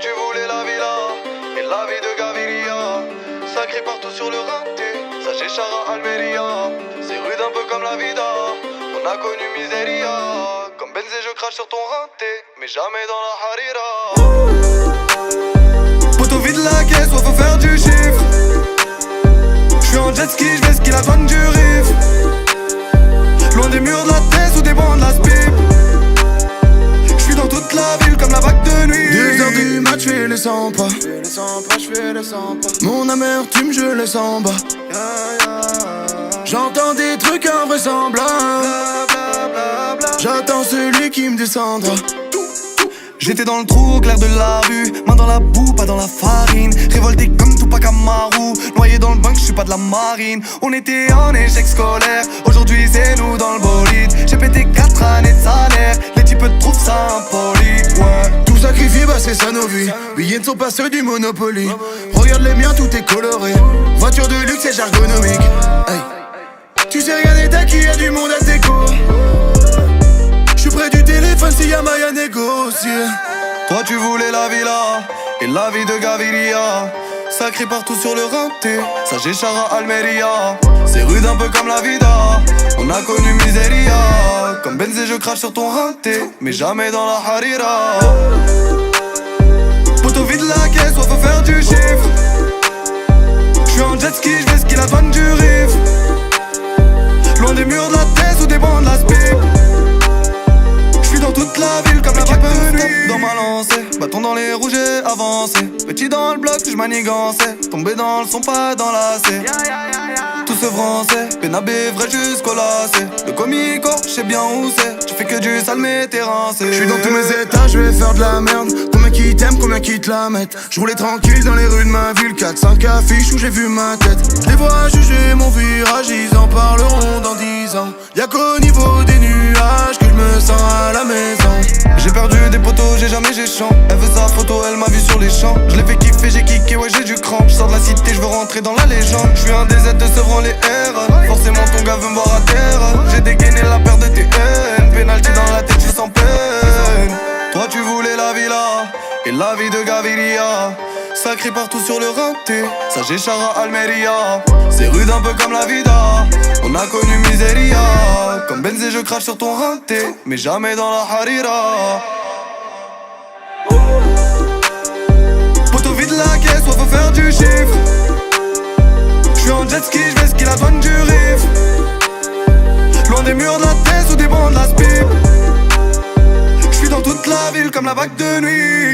tu voulais la villa et la vie de Gaviria. Ça crie partout sur le rinté, ça chez Chara Almeria. C'est rude un peu comme la vida, on a connu miséria. Comme Benzé je crache sur ton rinté, mais jamais dans la harira. Poteau vide la caisse, ouais faut faire du chiffre. J'suis en jet ski, j'vais ski la douane du Rif. Loin des murs de la thèse ou des bancs de la spip. J'suis dans toute la ville comme la vague de nuit. 2h du mat, j'fais les 100 pas. Mon amertume, je laisse en bas. J'entends des trucs invraisemblables. J'attends celui qui me descendra. J'étais dans le trou au clair de la rue, main dans la boue, pas dans la farine. Révolté comme Tupac Amaru, noyé dans le banc, j'suis pas de la marine. On était en échec scolaire, aujourd'hui c'est nous dans le bolide. J'ai pété 4 années de salaire, les types trouvent ça impoli, ouais. Tout sacrifié, bah c'est ça nos vies. Billets ne sont pas ceux du Monopoly. Regarde les miens, tout est coloré. Voiture de luxe et ergonomique. Hey. Tu sais regarder t'as qui y'a du monde à tes côtés. J'suis près du téléphone s'il y a maille à négocier. Toi tu voulais la villa et la vie de Gaviria. Ça crie partout sur le rinté, ça j'ai Chara Almeria. C'est rude un peu comme la vida, on a connu miséria. Comme Benzé je crache sur ton rinté, mais jamais dans la harira. Poteau vide la caisse, ouais faut faire du chiffre. J'suis en jet ski, j'vais ski la douane du Rif. Loin des murs de la thèse ou des bancs de la spip. Dans toute la ville comme la vague de nuit. Dans ma lancée, bâton dans les rouges et avancé. Petit dans le bloc, je manigançais. Tombé dans le son, pas dans la C. Tout ce français, pénabé vrai jusqu'au lacet. Le comico, j'sais bien où c'est. Tu fais que du sale mais t'es rincé. J'suis dans tous mes états, j'vais faire de la merde. Combien qui t'aiment, combien qui te la mettent. J'roulais tranquille dans les rues de ma ville. 4-5 affiches où j'ai vu ma tête. Les vois juger mon virage, ils en parleront dans 10 ans. Y'a qu'au niveau des nuages que j'me sens à la maison. J'ai perdu des potos, j'ai jamais j'ai champ. Elle veut sa photo, elle m'a vu sur les champs. Je l'ai fait kiffer, j'ai kické, ouais j'ai du cran. Je sors de la cité, je veux rentrer dans la légende. Je suis un DZ de Sevran les R. Forcément ton gars veut me voir à terre. J'ai dégainé la paire de TN. Pénalty dans la tête, je suis sans peine. Toi tu voulais la villa et la vie de Gaviria. Ça crie partout sur le rinté, ça j'ai Chara Almeria. C'est rude un peu comme la vida, on a connu miséria. Comme Benzé je crache sur ton rinté, mais jamais dans la harira. Poteau vide la caisse, ouais faut faire du chiffre. J'suis en jet ski, j'vais ski la douane du Rif. Loin des murs de la thèse ou des bancs de la spip. J'suis dans toute la ville comme la vague de nuit.